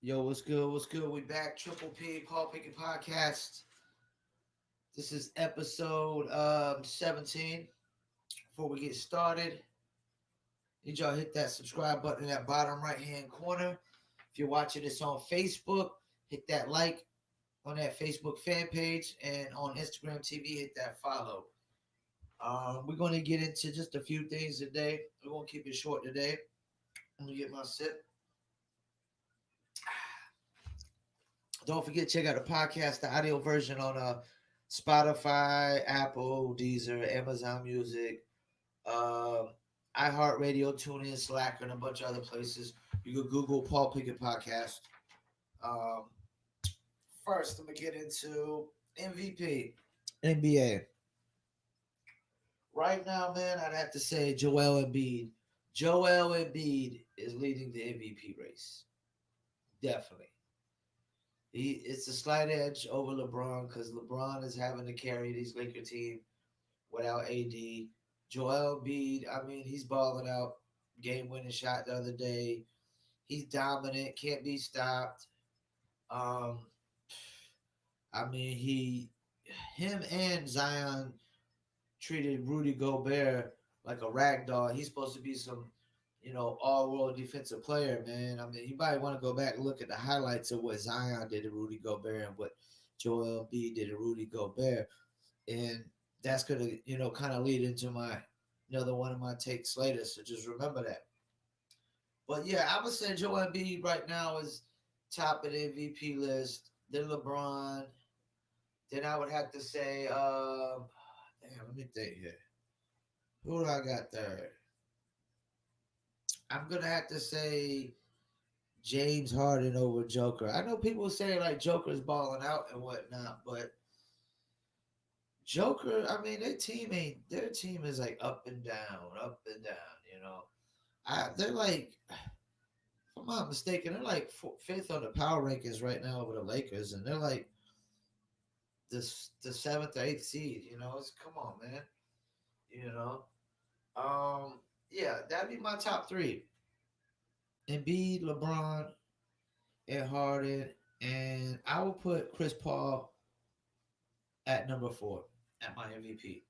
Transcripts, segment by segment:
Yo, what's good? What's good? We back. Triple P, Paul Pickett Podcast. This is episode 17. Before we get started, need y'all hit that subscribe button in that bottom right hand corner. If you're watching this on Facebook, hit that like on that Facebook fan page, and on Instagram TV, hit that follow. We're going to get into just a few things today. We're going to keep it short today. Let me get my sip. Don't forget, check out the podcast, the audio version on Spotify, Apple, Deezer, Amazon Music, um, iHeartRadio, TuneIn, Slacker, and a bunch of other places. You can Google Paul Pickett Podcast. Um, First, let me get into MVP, NBA. Right now, man, I'd have to say Joel Embiid. Joel Embiid is leading the MVP race. Definitely. It's a slight edge over LeBron because LeBron is having to carry these Laker team without AD. Joel Embiid, I mean, he's balling out. Game winning shot the other day. He's dominant, can't be stopped. Um, I mean, him and Zion treated Rudy Gobert like a rag doll. He's supposed to be some, all world defensive player, man. I mean, you might want to go back and look at the highlights of what Zion did to Rudy Gobert and what Joel Embiid did to Rudy Gobert. And that's going to, kind of lead into my another one of my takes later. So just remember that. But yeah, I would say Joel Embiid right now is top of the MVP list. Then LeBron. Then I would have to say, damn, let me think here. Who do I got there? I'm gonna have to say James Harden over Joker. I know people say like Joker's balling out and whatnot, but Joker, I mean, their team is like up and down, up and down. They're like, if I'm not mistaken, they're like fifth on the power rankings right now over the Lakers, and they're like the seventh or eighth seed. It's come on, man. You know, yeah, that'd be my top three: Embiid, LeBron, and Harden, and I will put Chris Paul at number four at my MVP.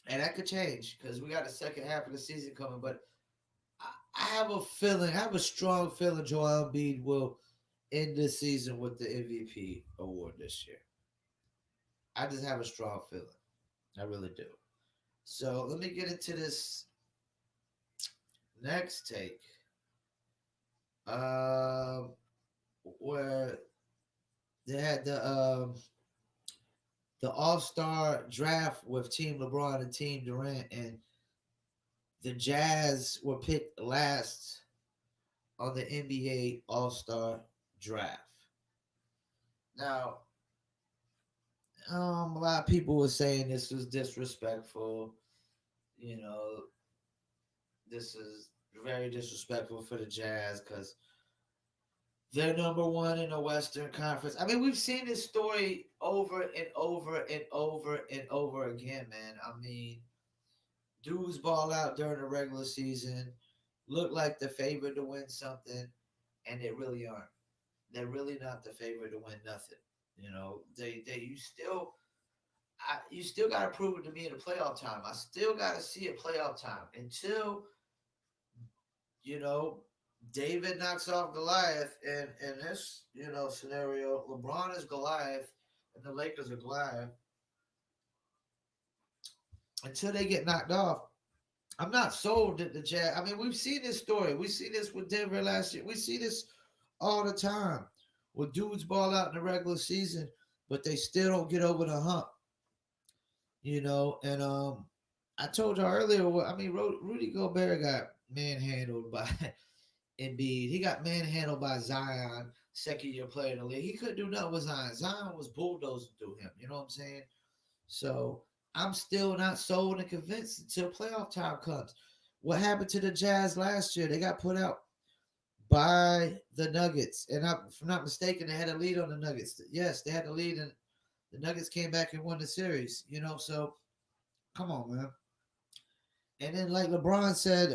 And that could change because we got the second half of the season coming. But I have a feeling, I have a strong feeling Joel Embiid will end this season with the MVP award this year. I just have a strong feeling. I really do. So let me get into this next take. Um, where they had the All Star draft with Team LeBron and Team Durant, and the Jazz were picked last on the NBA All Star draft. Now, a lot of people were saying this was disrespectful. You know, this is very disrespectful for the Jazz because they're number one in the Western Conference. I mean, we've seen this story over and over and over and over again, man. I mean, dudes ball out during the regular season, look like the favorite to win something, and they really aren't. They're really not the favorite to win nothing. They you still got to prove it to me in the playoff time. I still got to see a playoff time until you know David knocks off Goliath. And in this scenario, LeBron is Goliath and the Lakers are Goliath. Until they get knocked off, I'm not sold that the Jazz. I mean, we've seen this story. We see this with Denver last year. We see this all the time. Where dudes ball out in the regular season, but they still don't get over the hump. And I told y'all earlier. I mean, Rudy Gobert got manhandled by Embiid. He got manhandled by Zion, second year player in the league. He couldn't do nothing with Zion. Zion was bulldozing through him. You know what I'm saying? So I'm still not sold and convinced until playoff time comes. What happened to the Jazz last year? They got put out by the Nuggets. And if I'm not mistaken, they had a lead on the Nuggets. Yes, they had the lead, and the Nuggets came back and won the series. So come on, man. And then, like LeBron said,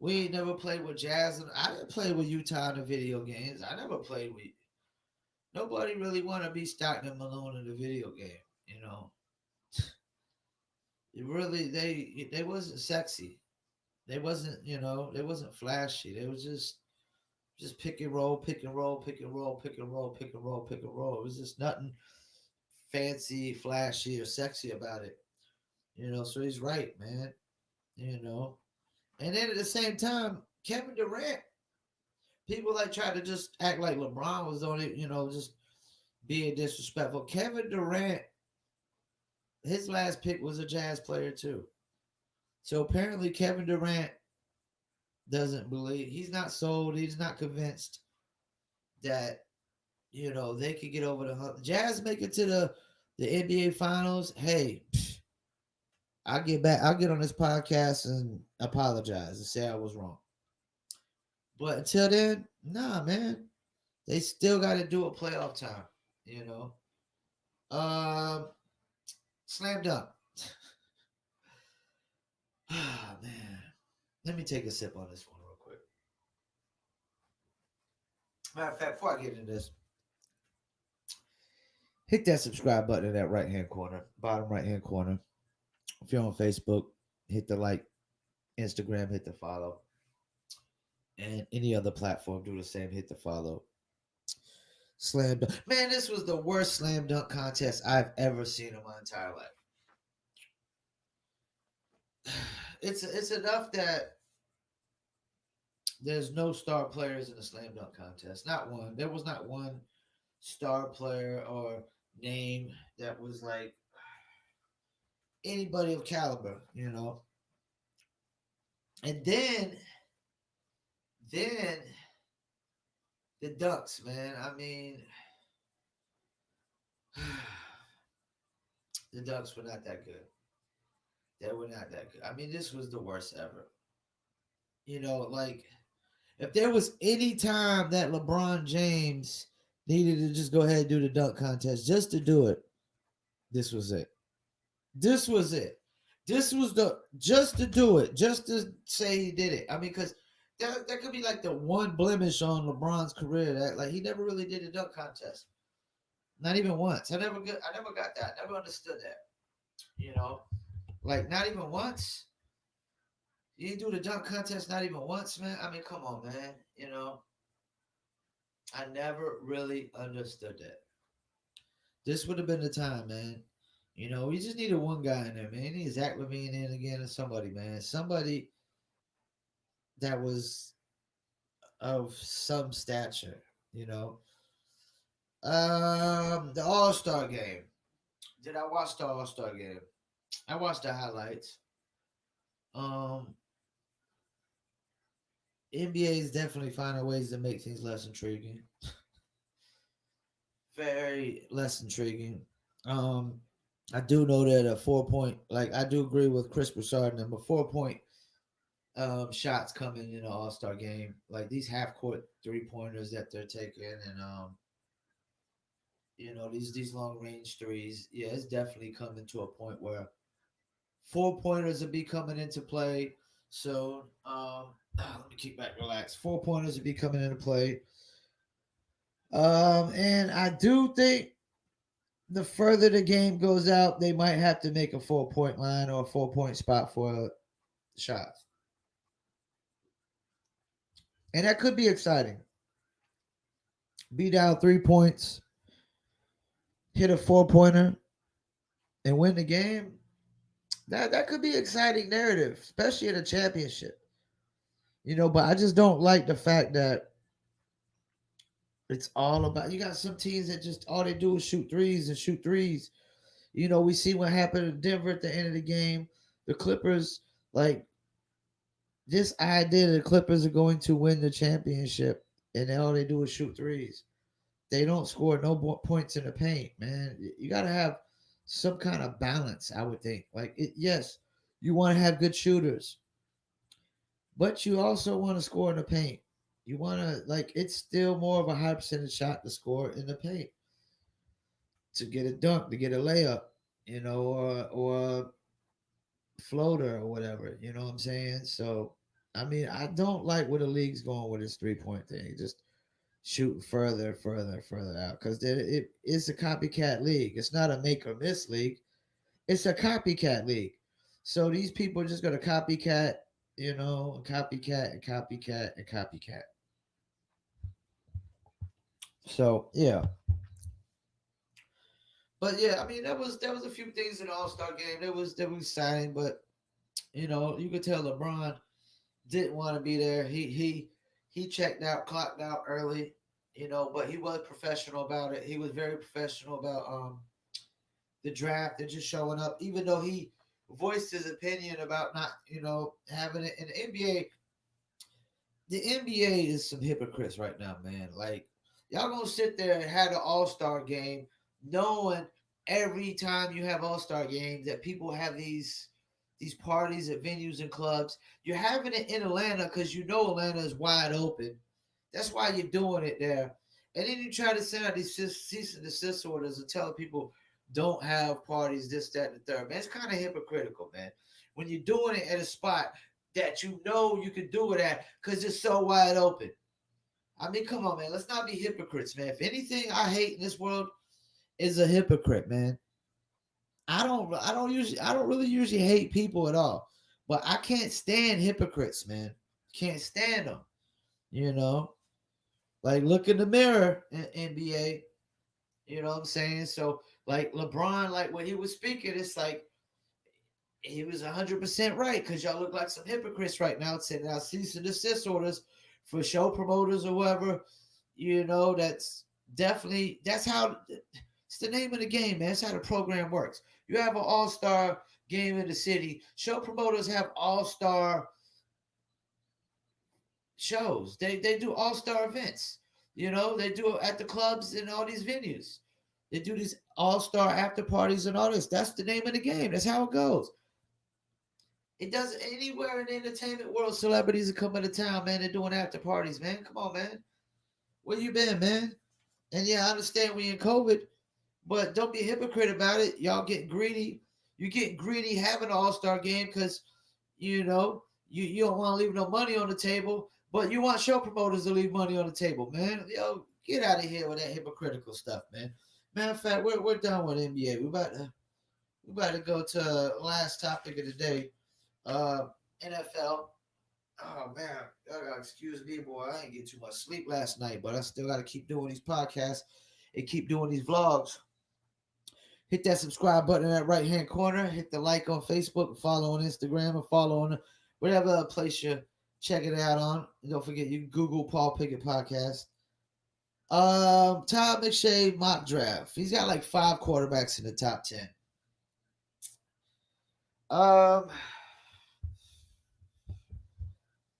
We ain't never played with Jazz, and I didn't play with Utah in the video games. I never played with. Nobody really want to be Stockton Malone in the video game. You know, it really they wasn't sexy. They wasn't they wasn't flashy. They was just pick and roll, pick and roll, pick and roll, pick and roll, pick and roll, pick and roll. It was just nothing fancy, flashy, or sexy about it. So he's right, man. You know, and then at the same time, Kevin Durant, people like try to just act like LeBron was on it. Just being disrespectful. Kevin Durant, his last pick was a Jazz player too. So apparently, Kevin Durant doesn't believe he's not sold. He's not convinced that they could get over the hump. Jazz make it to the NBA Finals. Hey, I'll get back. I'll get on this podcast and apologize and say I was wrong. But until then, nah, man. They still got to do a playoff time. You know. Um, Slam dunk. Ah, man. Let me take a sip on this one real quick. Matter of fact, before I get into this, hit that subscribe button in that right hand corner, bottom right hand corner. If you're on Facebook, hit the like. Instagram, hit the follow. And any other platform, do the same. Hit the follow. Slam dunk. Man, this was the worst slam dunk contest I've ever seen in my entire life. It's enough that there's no star players in the slam dunk contest. Not one. There was not one star player or name that was like anybody of caliber. And then the dunks, man. I mean, the dunks were not that good. They were not that good. I mean, this was the worst ever. Like if there was any time that LeBron James needed to just go ahead and do the dunk contest just to do it, this was it. This was it. This was the just to do it, just to say he did it. I mean, because that could be like the one blemish on LeBron's career that like he never really did a dunk contest, not even once. I never got that. I never understood that. You know, like not even once. You didn't do the dunk contest not even once, man. I mean, come on, man. I never really understood that. This would have been the time, man. We just needed one guy in there, man. You need Zach Levine in again and somebody, man. Somebody that was of some stature, you know. The All Star game. Did I watch the All Star game? I watched the highlights. Um, NBA is definitely finding ways to make things less intriguing. Very less intriguing. Um, I do know that a 4 point, like I do agree with Chris Broussard, and a 4 point shots coming in the All Star game, like these half court 3 pointers that they're taking, and these long range threes. Yeah, it's definitely coming to a point where 4 pointers will be coming into play. So let me keep back relaxed. 4 pointers will be coming into play. And I do think the further the game goes out, they might have to make a 4 point line or a 4 point spot for shots. And that could be exciting. Be down 3 points, hit a 4 pointer, and win the game. That could be exciting narrative, especially in a championship. But I just don't like the fact that it's all about you got some teams that just all they do is shoot threes and shoot threes. We see what happened in Denver at the end of the game. The Clippers, like this idea that the Clippers are going to win the championship and all they do is shoot threes. They don't score no points in the paint, man. You got to have some kind of balance, I would think. Like, yes, you want to have good shooters, but you also want to score in the paint. You want to, like, it's still more of a high percentage shot to score in the paint, to get a dunk, to get a layup, or a floater or whatever. You know what I'm saying? So I mean, I don't like where the league's going with this 3 point thing. Just shooting further and further and further out because it's a copycat league. It's not a make or miss league. It's a copycat league. So these people are just gonna copycat, and copycat and copycat and copycat. So yeah, but yeah, I mean that was a few things in the All Star game that was exciting, but you could tell LeBron didn't want to be there. He checked out, clocked out early, but he was professional about it. He was very professional about the draft and just showing up, even though he voiced his opinion about not, having it in the NBA. The NBA is some hypocrites right now, man. Like y'all gonna sit there and have an All Star game, knowing every time you have All Star games that people have these parties at venues and clubs. You're having it in Atlanta because you know Atlanta is wide open. That's why you're doing it there. And then you try to send out these cease and desist orders and tell people don't have parties, this, that, and the third. Man, it's kind of hypocritical, man. When you're doing it at a spot that you know you can do it at because it's so wide open. I mean, come on, man. Let's not be hypocrites, man. If anything I hate in this world is a hypocrite, man. I don't really usually hate people at all, but I can't stand hypocrites, man. Can't stand them. You know, like look in the mirror in NBA. You know what I'm saying? So like LeBron, like when he was speaking, it's like he was 100% right because y'all look like some hypocrites right now sending out cease and desist orders for show promoters or whoever. That's how it's the name of the game, man. That's how the program works. You have an all-star game in the city. Show promoters have all-star shows. They do all-star events. They do it at the clubs and all these venues. They do these all-star after parties and all this. That's the name of the game. That's how it goes. It does anywhere in the entertainment world. Celebrities are coming to town, man. They're doing after parties, man. Come on, man. Where you been, man? And yeah, I understand we in COVID, but don't be a hypocrite about it. Y'all get greedy. You get greedy having an All Star game because you don't want to leave no money on the table, but you want show promoters to leave money on the table, man. Get out of here with that hypocritical stuff, man. Matter of fact, we're done with NBA. We about to go to last topic of the day. Uh, NFL. Oh man, y'all gotta excuse me, boy. I didn't get too much sleep last night, but I still gotta keep doing these podcasts and keep doing these vlogs. Hit that subscribe button in that right hand corner. Hit the like on Facebook, follow on Instagram, and follow on whatever place you check it out on. And don't forget you can Google Paul Pickett podcast. Todd McShay mock draft. He's got like 5 quarterbacks in the top 10. Um,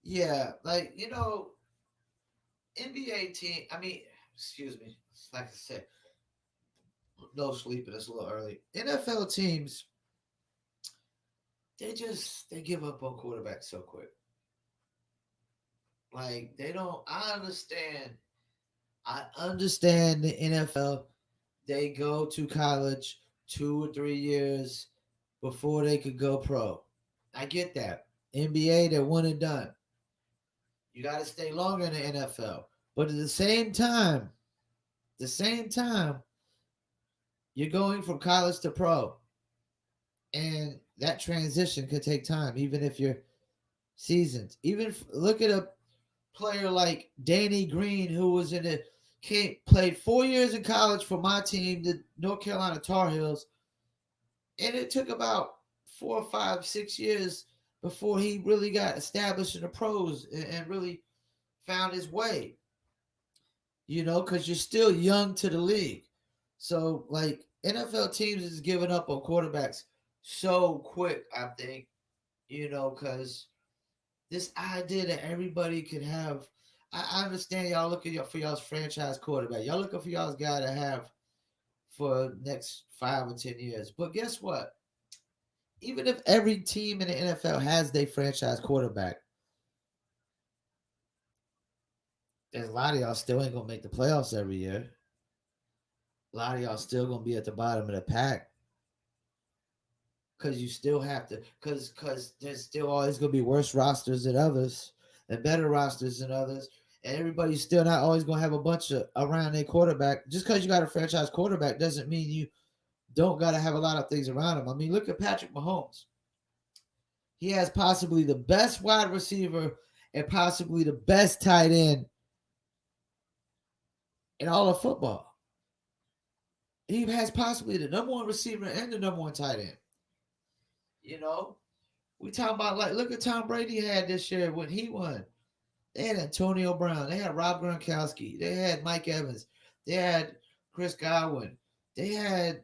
yeah, like NBA team. I mean, excuse me. Like I said, no sleeping. It's a little early. NFL teams, they give up on quarterbacks so quick. Like they don't. I understand. I understand the NFL. They go to college 2 or 3 years before they could go pro. I get that. NBA, they're one and done. You got to stay longer in the NFL. But at the same time, you're going from college to pro, and that transition could take time, even if you're seasoned. Even look at a player like Danny Green, who was played 4 years in college for my team, the North Carolina Tar Heels, and it took about 4, 5, 6 years before he really got established in the pros and really found his way. Because you're still young to the league. So, like, NFL teams is giving up on quarterbacks so quick, I think, because this idea that everybody could have. I understand y'all looking for y'all's franchise quarterback. Y'all looking for y'all's guy to have for next 5 or 10 years. But guess what? Even if every team in the NFL has their franchise quarterback, there's a lot of y'all still ain't gonna make the playoffs every year. A lot of y'all still gonna be at the bottom of the pack because you still have to, because there's still always gonna be worse rosters than others and better rosters than others, and everybody's still not always gonna have a bunch of around their quarterback. Just because you got a franchise quarterback doesn't mean you don't gotta have a lot of things around him. I mean, look at Patrick Mahomes. He has possibly the best wide receiver and possibly the best tight end in all of football. He has possibly the number one receiver and the number one tight end. You know, we talking about, like, look at Tom Brady had this year when he won. They had Antonio Brown, they had Rob Gronkowski, they had Mike Evans, they had Chris Godwin, they had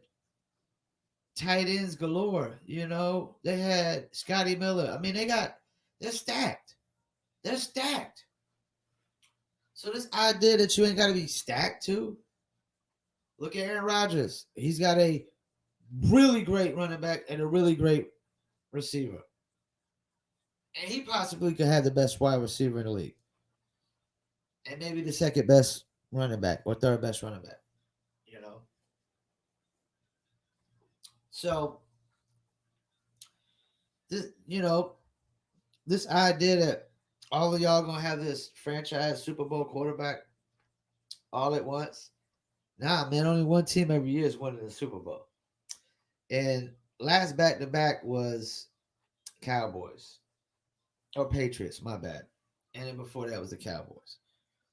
tight ends galore. They had Scotty Miller. I mean, they're stacked. They're stacked. So this idea that you ain't got to be stacked too. Look at Aaron Rodgers. He's got a really great running back and a really great receiver. And he possibly could have the best wide receiver in the league. And maybe the second best running back or third best running back. You know? So this idea that all of y'all gonna have this franchise Super Bowl quarterback all at once. Nah, man, only one team every year is winning the Super Bowl. And last back to back was Cowboys. Or Patriots, my bad. And then before that was the Cowboys.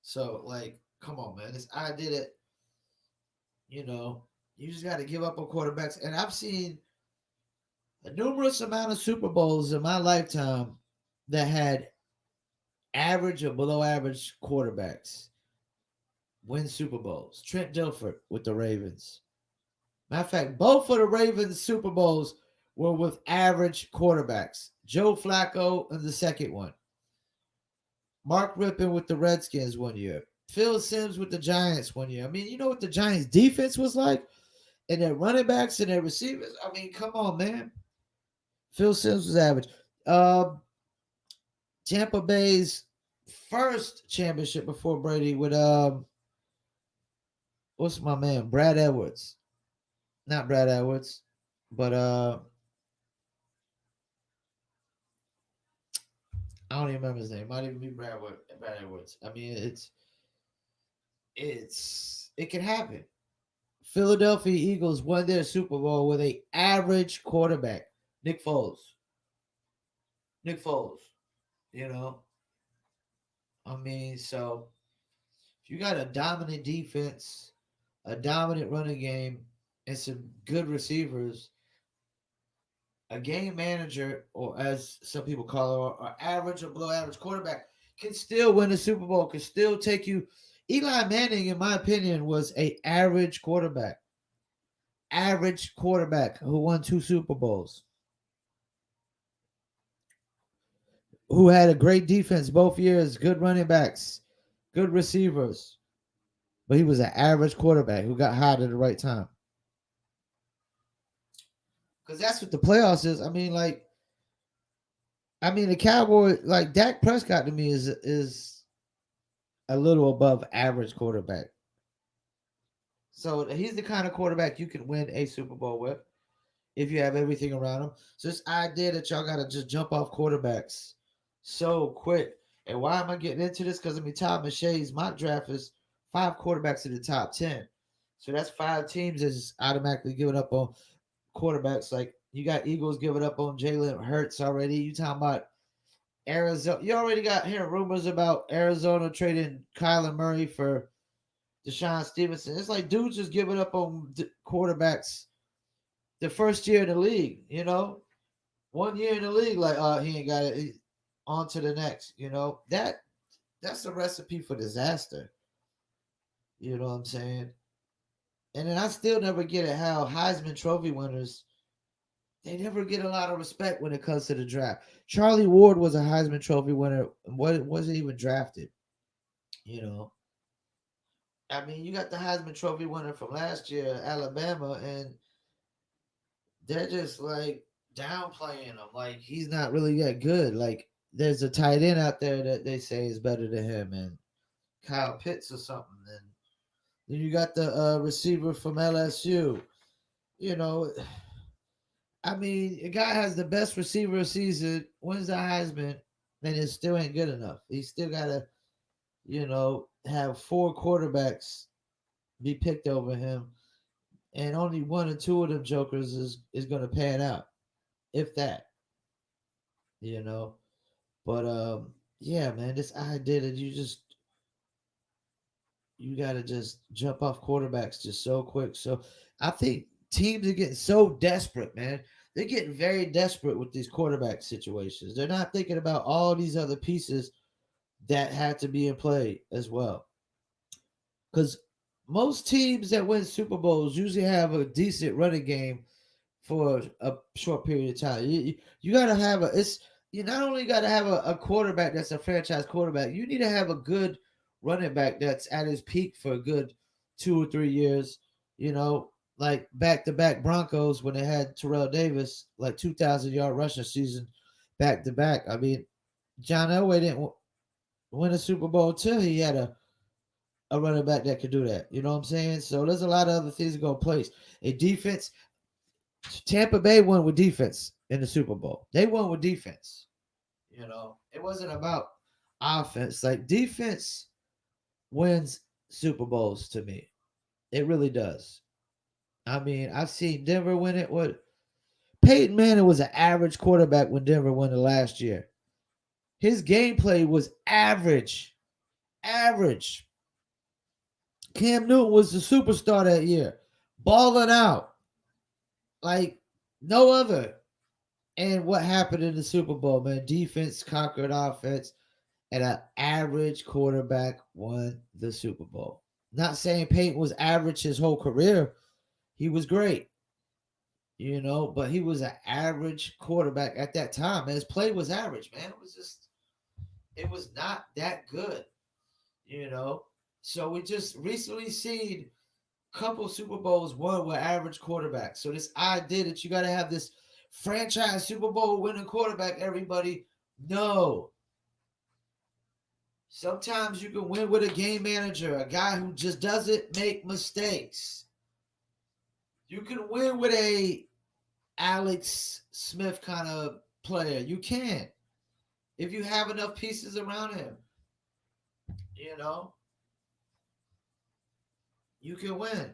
So, like, come on, man. This idea that, you just got to give up on quarterbacks. And I've seen a numerous amount of Super Bowls in my lifetime that had average or below average quarterbacks win Super Bowls. Trent Dilfer with the Ravens. Matter of fact, both of the Ravens Super Bowls were with average quarterbacks. Joe Flacco in the second one. Mark Rippon with the Redskins one year. Phil Simms with the Giants one year. I mean, you know what the Giants defense was like? And their running backs and their receivers? I mean, come on, man. Phil Simms was average. Tampa Bay's first championship before Brady with what's my man? Brad Edwards. Not Brad Edwards, but I don't even remember his name. It might even be Brad Edwards. I mean, it can happen. Philadelphia Eagles won their Super Bowl with a average quarterback, Nick Foles. Nick Foles, you know. I mean, so if you got a dominant defense, a dominant running game, and some good receivers, a game manager, or as some people call it, or average or below average quarterback, can still win the Super Bowl, can still take you. Eli Manning, in my opinion, was a average quarterback. Average quarterback who won 2 Super Bowls. Who had a great defense both years, good running backs, good receivers. But he was an average quarterback who got hot at the right time. Because that's what the playoffs is. The Cowboys, like Dak Prescott to me is a little above average quarterback. So he's the kind of quarterback you can win a Super Bowl with if you have everything around him. So this idea that y'all gotta just jump off quarterbacks so quick. And why am I getting into this? Because Todd McShay's mock draft is 5 quarterbacks in the top 10. So that's 5 teams that's automatically giving up on quarterbacks. Like you got Eagles giving up on Jalen Hurts already. You talking about Arizona? You already got hearing rumors about Arizona trading Kyler Murray for Deshaun Stevenson. It's like dudes just giving up on quarterbacks the first year in the league. 1 year in the league, like he ain't got it. On to the next. That's a recipe for disaster. You know what I'm saying? And then I still never get it how Heisman Trophy winners, they never get a lot of respect when it comes to the draft. Charlie Ward was a Heisman Trophy winner. Wasn't even drafted. You know. I mean, you got the Heisman Trophy winner from last year, Alabama, and they're just like downplaying him. Like he's not really that good. Like there's a tight end out there that they say is better than him, and Kyle Pitts or something. And then you got the receiver from LSU. You know, I mean, a guy has the best receiver season, wins the Heisman, and it still ain't good enough. He still gotta, have four quarterbacks be picked over him, and only one or two of them jokers is gonna pan out, if that, you know. But yeah, man, this idea that you gotta just jump off quarterbacks just so quick. So I think teams are getting so desperate, man. They're getting very desperate with these quarterback situations. They're not thinking about all these other pieces that had to be in play as well. Because most teams that win Super Bowls usually have a decent running game for a short period of time. You got to have you not only got to have a quarterback that's a franchise quarterback, you need to have a good running back that's at his peak for a good 2 or 3 years. You know, like back to back Broncos when they had Terrell Davis, like 2,000 yard rushing season back to back. I mean, John Elway didn't win a Super Bowl until he had a running back that could do that. You know what I'm saying? So there's a lot of other things that go in place. A defense, Tampa Bay won with defense in the Super Bowl. They won with defense. It wasn't about offense. Like defense wins Super Bowls to me. It really does. I mean, I've seen Denver win it. What Peyton Manning was an average quarterback when Denver won it last year. His gameplay was average. Average. Cam Newton was the superstar that year, balling out like no other. And what happened in the Super Bowl, man? Defense conquered offense, and an average quarterback won the Super Bowl. Not saying Peyton was average his whole career. He was great, but he was an average quarterback at that time. Man, his play was average, man. It was not that good, you know. So we just recently seen a couple Super Bowls won with average quarterbacks. So this idea that you got to have this franchise Super Bowl winning quarterback, everybody, no. Sometimes you can win with a game manager, a guy who just doesn't make mistakes. You can win with a Alex Smith kind of player. You can if you have enough pieces around him. You know, you can win.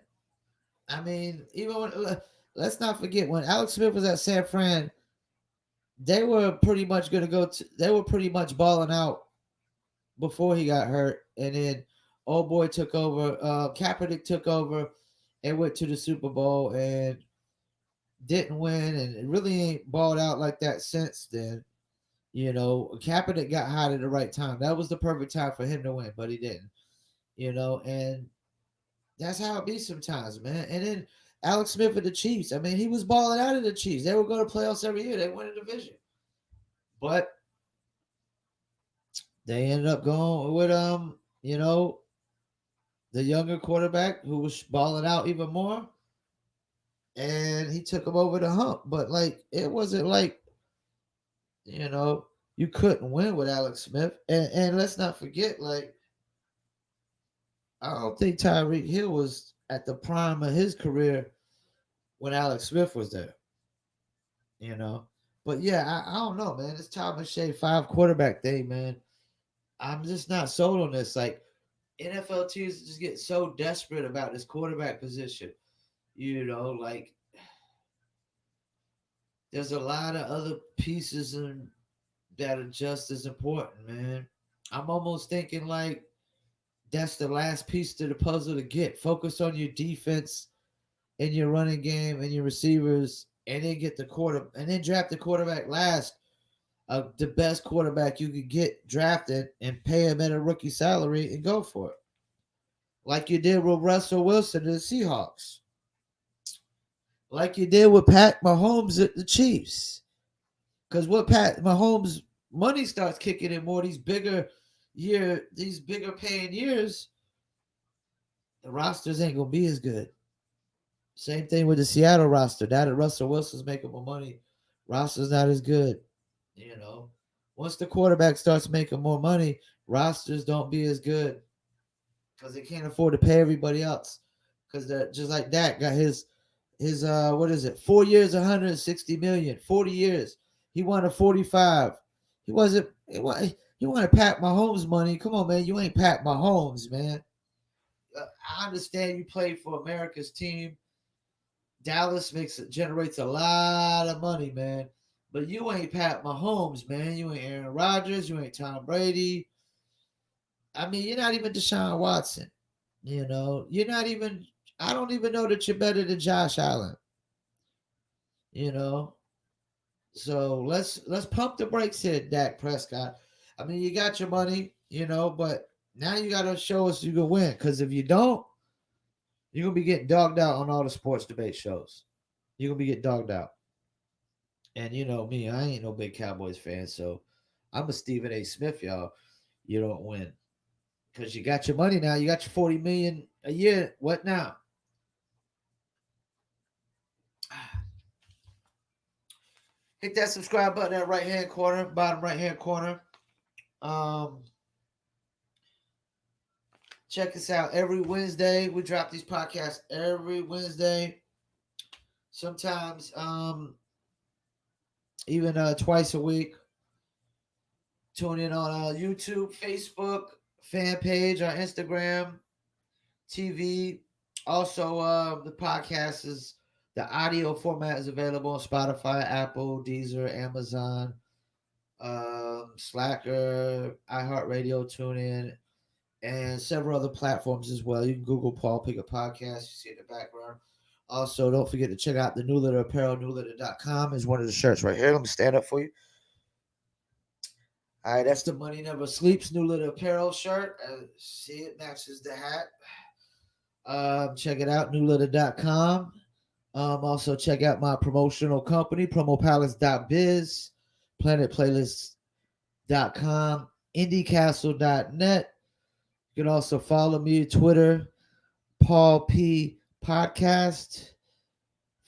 I mean, even when let's not forget when Alex Smith was at San Fran, they were pretty much going to go. They were pretty much balling out before he got hurt, and then old boy took over. Kaepernick took over and went to the Super Bowl and didn't win, and it really ain't balled out like that since then. Kaepernick got hot at the right time. That was the perfect time for him to win, but he didn't. And that's how it be sometimes, man. And then Alex Smith with the Chiefs. I mean, he was balling out of the Chiefs. They were going to playoffs every year. They won a division, but they ended up going with the younger quarterback who was balling out even more, and he took him over the hump. But like, it wasn't like you know you couldn't win with Alex Smith. And let's not forget, like, I don't think Tyreek Hill was at the prime of his career when Alex Smith was there. You know, but yeah, I don't know, man. This Todd McShay five quarterback thing, man. I'm just not sold on this. Like, NFL teams just get so desperate about this quarterback position. Like, there's a lot of other pieces that are just as important, man. I'm almost thinking like that's the last piece to the puzzle to get. Focus on your defense and your running game and your receivers, and then get the quarter, and then draft the quarterback last. The best quarterback you could get drafted and pay him at a rookie salary and go for it, like you did with Russell Wilson and the Seahawks, like you did with Pat Mahomes at the Chiefs. Because what Pat Mahomes money starts kicking in more these bigger paying years, the rosters ain't gonna be as good. Same thing with the Seattle roster. Now that Russell Wilson's making more money, roster's not as good. You know, once the quarterback starts making more money, rosters don't be as good because they can't afford to pay everybody else. Because just like Dak got His what is it? 4 years, 160 million. 40 years, he wanted 45. He wasn't. He wanted Pat Mahomes money. Come on, man. You ain't Pat Mahomes, man. I understand you played for America's team. Dallas generates a lot of money, man. But you ain't Pat Mahomes, man. You ain't Aaron Rodgers. You ain't Tom Brady. I mean, you're not even Deshaun Watson. You're not even. I don't even know that you're better than Josh Allen. You know, so let's pump the brakes here, Dak Prescott. I mean, you got your money, but now you got to show us you can win. Because if you don't, you're gonna be getting dogged out on all the sports debate shows. You're gonna be getting dogged out. And you know me, I ain't no big Cowboys fan, so I'm a Stephen A. Smith, y'all. You don't win because you got your money now. You got your 40 million a year. What now? Hit that subscribe button at right hand corner, bottom right hand corner. Um, check us out every Wednesday. We drop these podcasts every Wednesday. Sometimes even twice a week. Tune in on YouTube, Facebook, fan page, our Instagram, TV. Also, the podcast is the audio format is available on Spotify, Apple, Deezer, Amazon, Slacker, iHeartRadio, TuneIn, and several other platforms as well. You can Google Paul Pickett Podcast. You see it in the background. Also, don't forget to check out the New Litter Apparel. NewLitter.com is one of the shirts right here. Let me stand up for you. All right, that's the Money Never Sleeps New Litter Apparel shirt. See, it matches the hat. Check it out, newlitter.com. Also, check out my promotional company, promopalace.biz, planetplaylist.com, indiecastle.net. You can also follow me Twitter, Paul P. Podcast,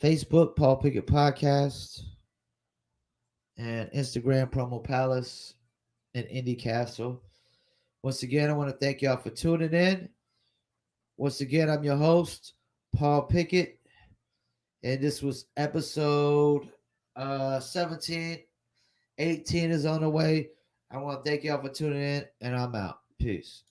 Facebook, Paul Pickett Podcast, and Instagram, Promo Palace and Indie Castle. Once again, I want to thank y'all for tuning in. Once again, I'm your host, Paul Pickett, and this was episode 17. 18 is on the way. I want to thank y'all for tuning in, and I'm out. Peace.